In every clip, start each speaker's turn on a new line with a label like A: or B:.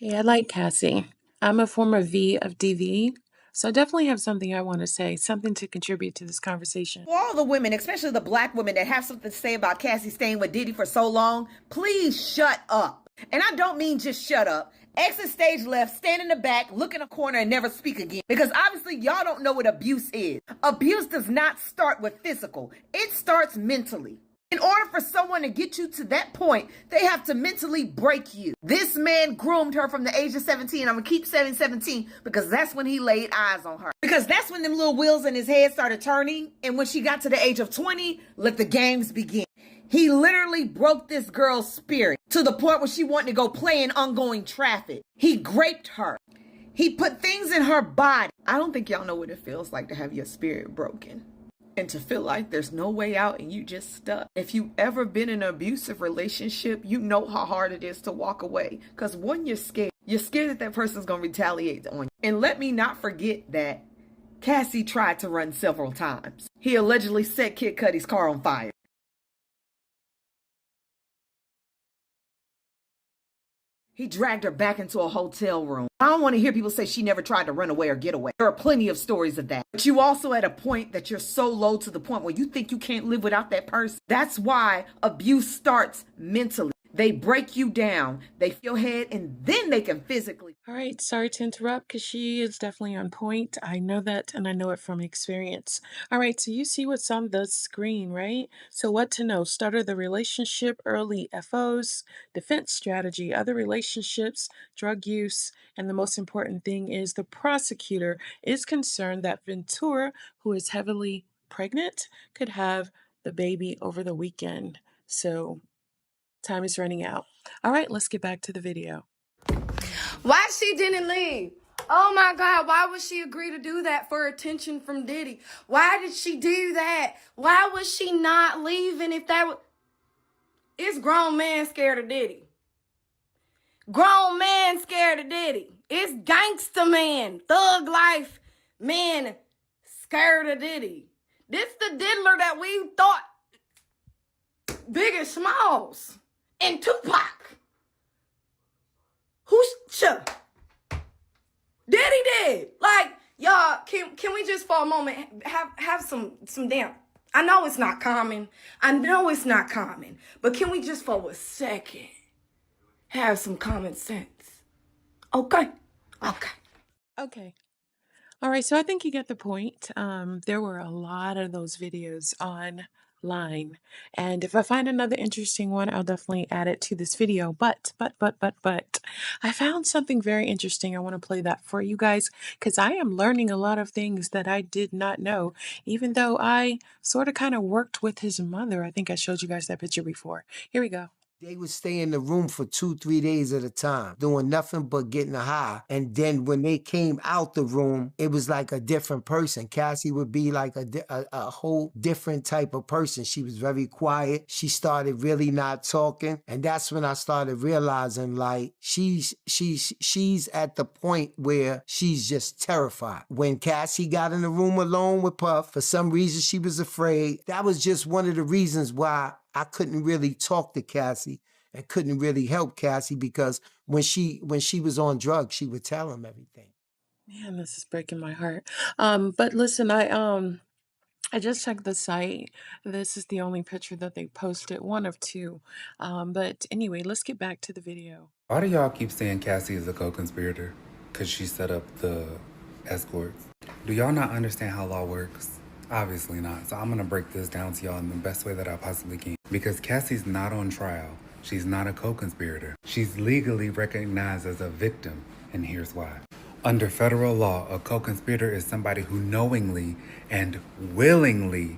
A: Hey, I like Cassie. I'm a former V of DV, so I definitely have something I want to say, something to contribute to this conversation.
B: For all the women, especially the black women that have something to say about Cassie staying with Diddy for so long, please shut up. And I don't mean just shut up. Exit stage left, stand in the back, look in a corner, and never speak again. Because obviously, y'all don't know what abuse is. Abuse does not start with physical, it starts mentally. In order for someone to get you to that point, they have to mentally break you. This man groomed her from the age of 17. I'm gonna keep saying 17 because that's when he laid eyes on her. Because that's when them little wheels in his head started turning. And when she got to the age of 20, let the games begin. He literally broke this girl's spirit to the point where she wanted to go play in ongoing traffic. He raped her. He put things in her body. I don't think y'all know what it feels like to have your spirit broken and to feel like there's no way out and you just stuck. If you ever been in an abusive relationship, you know how hard it is to walk away. Because one, you're scared. You're scared that that person's going to retaliate on you. And let me not forget that Cassie tried to run several times. He allegedly set Kid Cudi's car on fire. He dragged her back into a hotel room. I don't want to hear people say she never tried to run away or get away. There are plenty of stories of that. But you also at a point that you're so low to the point where you think you can't live without that person. That's why abuse starts mentally. They break you down, they feel your head, and then they can physically.
A: All right, sorry to interrupt because she is definitely on point. I know that and I know it from experience. All right, so you see what's on the screen, right? So, what to know? Start of the relationship, early FOs, defense strategy, other relationships, drug use, and the most important thing is the prosecutor is concerned that Ventura, who is heavily pregnant, could have the baby over the weekend. So, time is running out. All right, let's get back to the video.
C: Why she didn't leave? Oh my God, why would she agree to do that for attention from Diddy? Why did she do that? Why was she not leaving if that was... It's grown man scared of Diddy. Grown man scared of Diddy. It's gangster man, thug life man scared of Diddy. This the diddler that we thought Biggie Smalls and Tupac. Who's sure? Diddy did. Like, y'all, can we just for a moment have some damn. I know it's not common. But can we just for a second have some common sense? Okay.
A: Okay. All right, so I think you get the point. There were a lot of those videos online, and if I find another interesting one, I'll definitely add it to this video. But, I found something very interesting. I want to play that for you guys because I am learning a lot of things that I did not know, even though I sort of kind of worked with his mother. I think I showed you guys that picture before. Here we go.
D: They would stay in the room for 2, 3 days at a time, doing nothing but getting high. And then when they came out the room, it was like a different person. Cassie would be like a whole different type of person. She was very quiet. She started really not talking. And that's when I started realizing like she's at the point where she's just terrified. When Cassie got in the room alone with Puff, for some reason she was afraid. That was just one of the reasons why I couldn't really talk to Cassie and couldn't really help Cassie because when she was on drugs, she would tell him everything.
A: Man, this is breaking my heart. But listen, I just checked the site. This is the only picture that they posted, one of two. But anyway, let's get back to the video.
E: Why do y'all keep saying Cassie is a co-conspirator? Because she set up the escorts. Do y'all not understand how law works? Obviously not. So I'm going to break this down to y'all in the best way that I possibly can. Because Cassie's not on trial. She's not a co-conspirator. She's legally recognized as a victim. And here's why. Under federal law, a co-conspirator is somebody who knowingly and willingly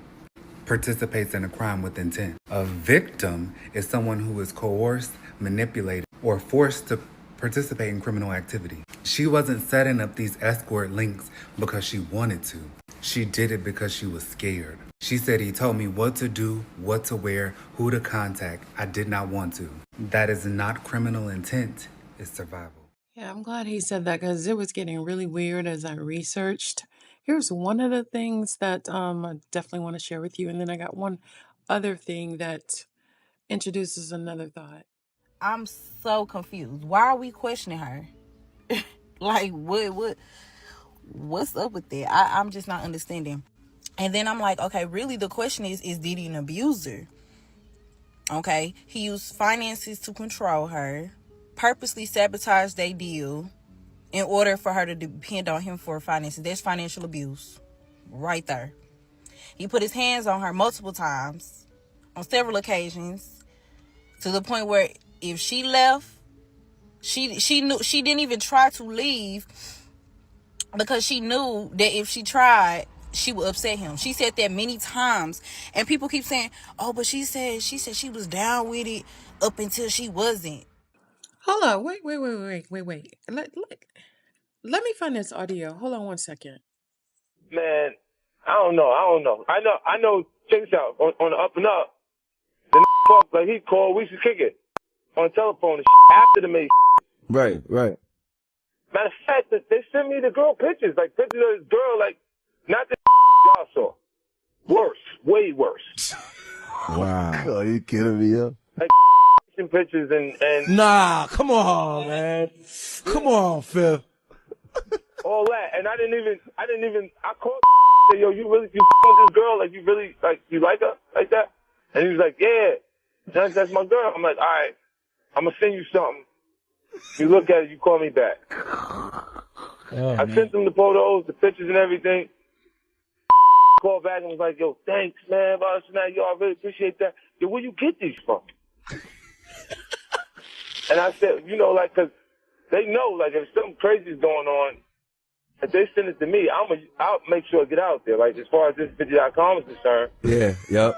E: participates in a crime with intent. A victim is someone who is coerced, manipulated, or forced to participate in criminal activity. She wasn't setting up these escort links because she wanted to. She did it because she was scared. She said he told me what to do, what to wear, who to contact. I did not want to. That is not criminal intent, it's survival.
A: Yeah, I'm glad he said that because it was getting really weird as I researched. Here's one of the things that I definitely want to share with you, and then I got one other thing that introduces another thought.
F: I'm so confused. Why are we questioning her? Like, what's up with that? I'm just not understanding. And then I'm like, okay, really the question is Diddy an abuser? Okay, he used finances to control her, purposely sabotaged their deal in order for her to depend on him for finances. There's financial abuse right there. He put his hands on her multiple times, on several occasions, to the point where if she left, she knew she didn't even try to leave because she knew that if she tried, she would upset him. She said that many times, and people keep saying, "Oh, but she said she was down with it up until she wasn't."
A: Hold on. Wait. Let me find this audio. Hold on one second.
G: Man, I don't know. I know. Check this out. On the up and up, the fuck, like he called, we should kick it on the telephone and after the maid.
H: Right.
G: Matter of fact, they sent me the girl pictures, like pictures of this girl, like not the y'all saw. Worse, way worse.
H: Wow. Oh, you kidding me, yo?
G: Like pictures and
H: Nah, come on, man. Come on, Phil.
G: all that, and I didn't even. I called. Said, yo, you with this girl? Like you really like you like her like that? And he was like, yeah, that's my girl. I'm like, all right, I'm gonna send you something. You look at it, you call me back. I sent him the photos, the pictures, and everything. Called back and was like, yo, thanks, man. Yo, I really appreciate that. Yo, where you get these from? And I said, you know, like, cause they know, like, if something crazy is going on, if they send it to me, I'll make sure it get out there. Like, as far as this video.com is concerned.
H: Yeah, yep.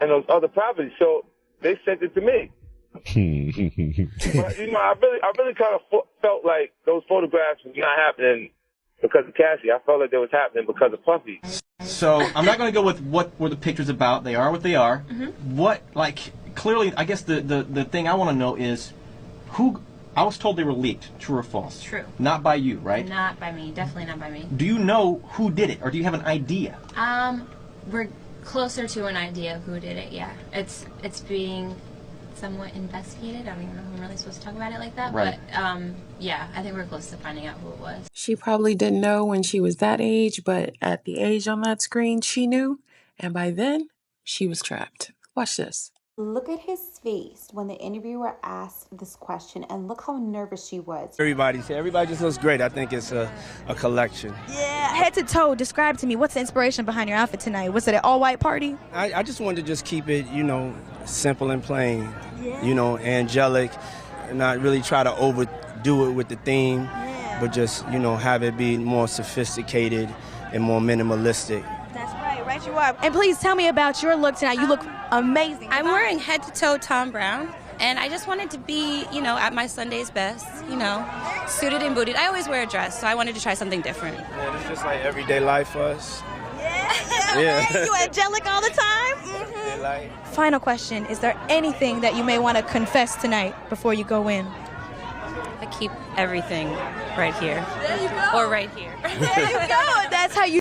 G: And those other properties. So they sent it to me. But, you know, I really kind of felt like those photographs was not happening because of Cassie. I felt like they was happening because of Puffy.
I: So I'm not going to go with what were the pictures about. They are what they are. Mm-hmm. What, like, clearly, I guess the thing I want to know is who. I was told they were leaked. True or false?
J: True.
I: Not by you, right?
J: Not by me. Definitely not by me.
I: Do you know who did it, or do you have an idea?
J: We're closer to an idea of who did it. Yeah, it's being somewhat investigated. I don't even know if I'm really supposed to talk about it like that.
I: Right.
J: But yeah, I think we're close to finding out who it was.
A: She probably didn't know when she was that age, but at the age on that screen, she knew. And by then, she was trapped. Watch this.
K: Look at his face when the interviewer asked this question, and look how nervous she was.
H: Everybody just looks great. I think it's a collection.
L: Yeah, head to toe, describe to me, what's the inspiration behind your outfit tonight? Was it an all-white party?
H: I just wanted to just keep it, simple and plain, angelic, not really try to overdo it with the theme, but just, have it be more sophisticated and more minimalistic.
L: That's right you are. And please tell me about your look tonight. You look amazing.
M: I'm wearing head-to-toe Tom Brown, and I just wanted to be, at my Sunday's best, suited and booted. I always wear a dress, so I wanted to try something different.
H: Yeah, it's just like everyday life for us.
L: Yeah. You angelic all the time? Mm-hmm. Final question, is there anything that you may want to confess tonight before you go in?
M: I keep everything right here.
L: There you go.
M: Or right here.
L: There you go. That's how you...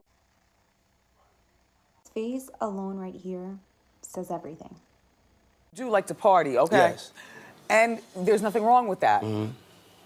K: Face alone right here says everything.
B: Do like to party, okay?
H: Yes.
B: And there's nothing wrong with that.
H: Mm-hmm.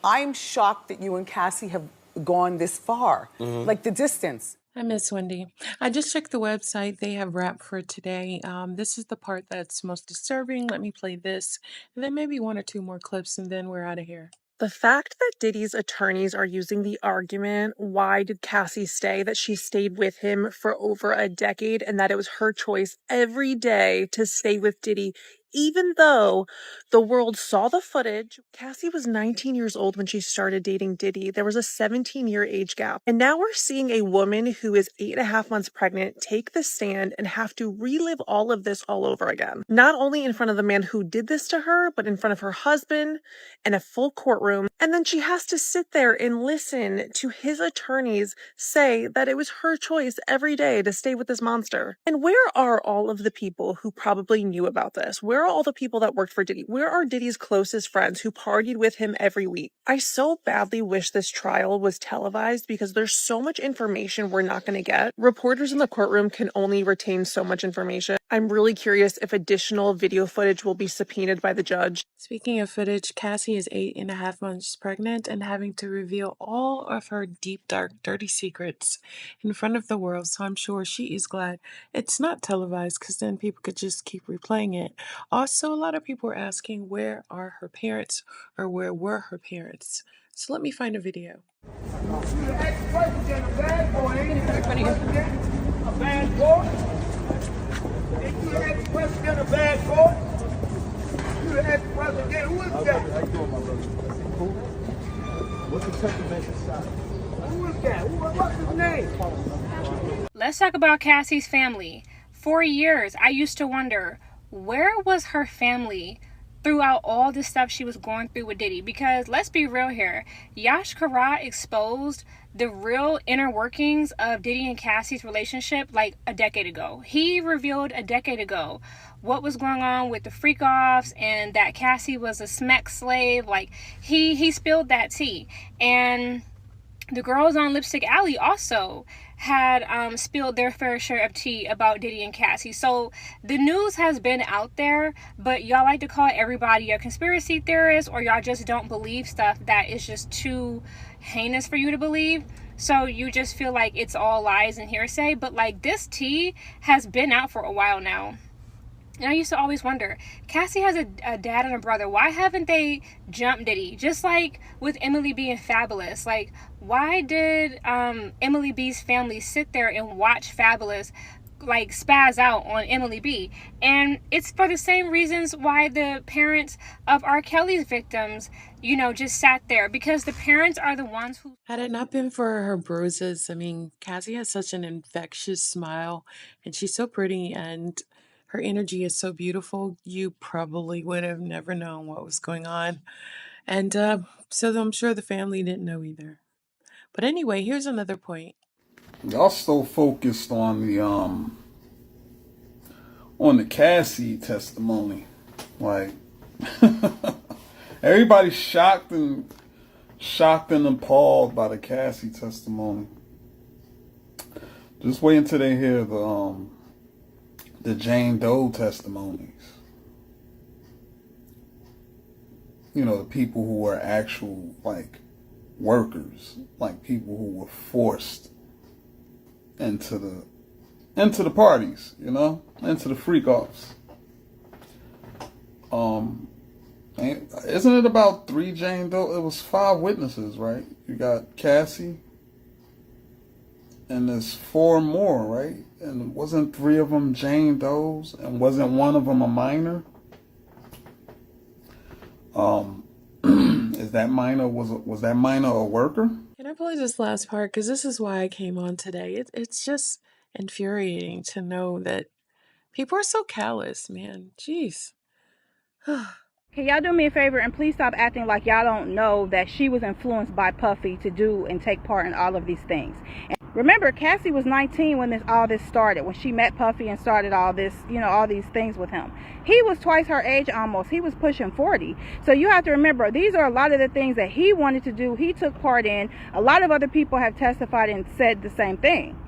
B: I'm shocked that you and Cassie have gone this far.
H: Mm-hmm.
B: Like the distance.
A: I miss Wendy. I just checked the website. They have rap for today. This is the part that's most disturbing. Let me play this, and then maybe one or two more clips, and then we're out of here.
N: The fact that Diddy's attorneys are using the argument, why did Cassie stay, that she stayed with him for over a decade and that it was her choice every day to stay with Diddy, even though the world saw the footage. Cassie was 19 years old when she started dating Diddy. There was a 17-year age gap. And now we're seeing a woman who is 8.5 months pregnant take the stand and have to relive all of this all over again. Not only in front of the man who did this to her, but in front of her husband and a full courtroom. And then she has to sit there and listen to his attorneys say that it was her choice every day to stay with this monster. And where are all of the people who probably knew about this? Where are all the people that worked for Diddy? Where are Diddy's closest friends who partied with him every week? I so badly wish this trial was televised because there's so much information we're not going to get. Reporters in the courtroom can only retain so much information. I'm really curious if additional video footage will be subpoenaed by the judge.
A: Speaking of footage, Cassie is 8.5 months pregnant and having to reveal all of her deep, dark, dirty secrets in front of the world, so I'm sure she is glad it's not televised because then people could just keep replaying it. Also, a lot of people are asking where are her parents or where were her parents. So let me find a video.
O: Let's talk about Cassie's family. For years, I used to wonder, where was her family throughout all the stuff she was going through with Diddy? Because let's be real here, Yash Karat exposed the real inner workings of Diddy and Cassie's relationship like a decade ago. He revealed a decade ago what was going on with the freak offs and that Cassie was a smack slave. Like he spilled that tea. And the girls on Lipstick Alley also had spilled their fair share of tea about Diddy and Cassie. So the news has been out there, but y'all like to call everybody a conspiracy theorist, or y'all just don't believe stuff that is just too heinous for you to believe. So you just feel like it's all lies and hearsay. But like, this tea has been out for a while now. And I used to always wonder, Cassie has a dad and a brother. Why haven't they jumped Diddy? Just like with Emily B and Fabulous. Like, why did Emily B's family sit there and watch Fabulous like spaz out on Emily B? And it's for the same reasons why the parents of R. Kelly's victims, you know, just sat there. Because the parents are the ones who...
A: Had it not been for her bruises, I mean, Cassie has such an infectious smile and she's so pretty and her energy is so beautiful, you probably would have never known what was going on. And so I'm sure the family didn't know either. But anyway, here's another point.
P: Y'all so focused on the Cassie testimony. Like, everybody's shocked and appalled by the Cassie testimony. Just wait until they hear the Jane Doe testimonies. You know, the people who were actual, like, workers, like people who were forced into the parties, you know, into the freak offs. Isn't it about 3 Jane Doe? It was 5 witnesses, right? You got Cassie, and there's 4 more, right? And wasn't 3 of them Jane Does, and wasn't one of them a minor? Is that minor, was that minor a worker?
A: Can I play this last part? Because this is why I came on today. It's just infuriating to know that people are so callous, man. Jeez.
Q: Can y'all do me a favor and please stop acting like y'all don't know that she was influenced by Puffy to do and take part in all of these things. And remember, Cassie was 19 when all this started, when she met Puffy and started all this, you know, all these things with him. He was twice her age almost. He was pushing 40. So you have to remember, these are a lot of the things that he wanted to do, he took part in. A lot of other people have testified and said the same thing.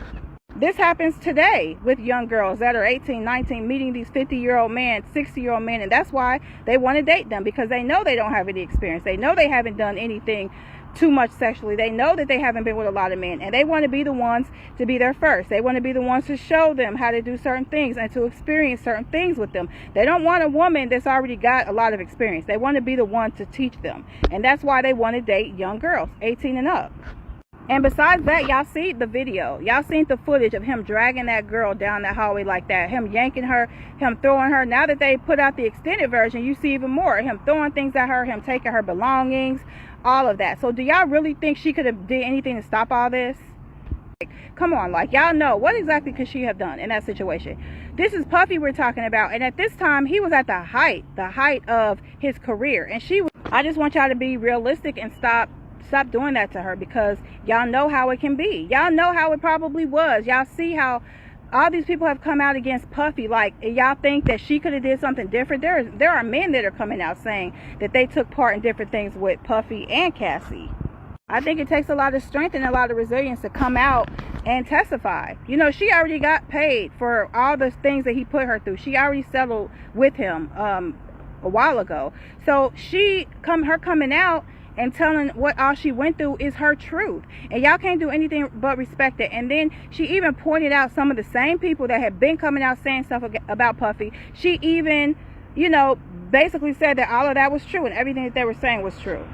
Q: This happens today with young girls that are 18, 19, meeting these 50-year-old men, 60-year-old men, and that's why they want to date them, because they know they don't have any experience. They know they haven't done anything too much sexually. They know that they haven't been with a lot of men, and they want to be the ones to be there first. They want to be the ones to show them how to do certain things and to experience certain things with them. They don't want a woman that's already got a lot of experience. They want to be the one to teach them, and that's why they want to date young girls, 18 and up. And besides that, y'all see the video. Y'all seen the footage of him dragging that girl down that hallway like that. Him yanking her, him throwing her. Now that they put out the extended version, you see even more. Him throwing things at her, him taking her belongings, all of that. So do y'all really think she could have did anything to stop all this? Like, come on, like, y'all know, what exactly could she have done in that situation? This is Puffy we're talking about. And at this time, he was at the height of his career. And I just want y'all to be realistic and stop doing that to her, because y'all know how it can be. Y'all know how it probably was. Y'all see how all these people have come out against Puffy. Like, y'all think that she could have did something different? There are men that are coming out saying that they took part in different things with Puffy and Cassie. I think it takes a lot of strength and a lot of resilience to come out and testify. You know, she already got paid for all the things that he put her through. She already settled with him a while ago. So her coming out and telling what all she went through is her truth. And y'all can't do anything but respect it. And then she even pointed out some of the same people that had been coming out saying stuff about Puffy. She even, you know, basically said that all of that was true and everything that they were saying was true.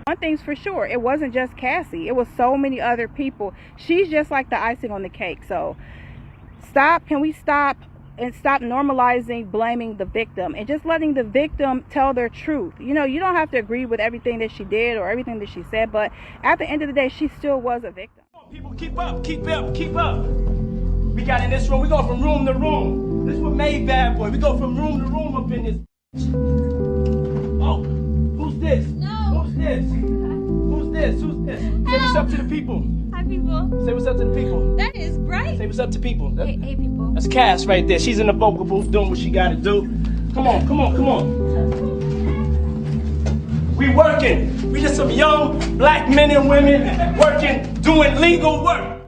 Q: One thing's for sure, it wasn't just Cassie. It was so many other people. She's just like the icing on the cake. So can we stop normalizing blaming the victim and just letting the victim tell their truth? You know, you don't have to agree with everything that she did or everything that she said, but at the end of the day, she still was a victim.
I: People, keep up, keep up, keep up. We got in this room, we go from room to room. This is what made Bad Boy. We go from room to room up in this. Oh, who's this? No. Who's this? Who's this? Who's this? Say what's up to the people.
J: Hi, people.
I: Say what's up to the people.
J: That is bright.
I: Say what's up to people.
J: Hey, people.
I: That's Cass right there. She's in the vocal booth doing what she gotta do. Come on, come on, come on. We working. We just some young black men and women working, doing legal work.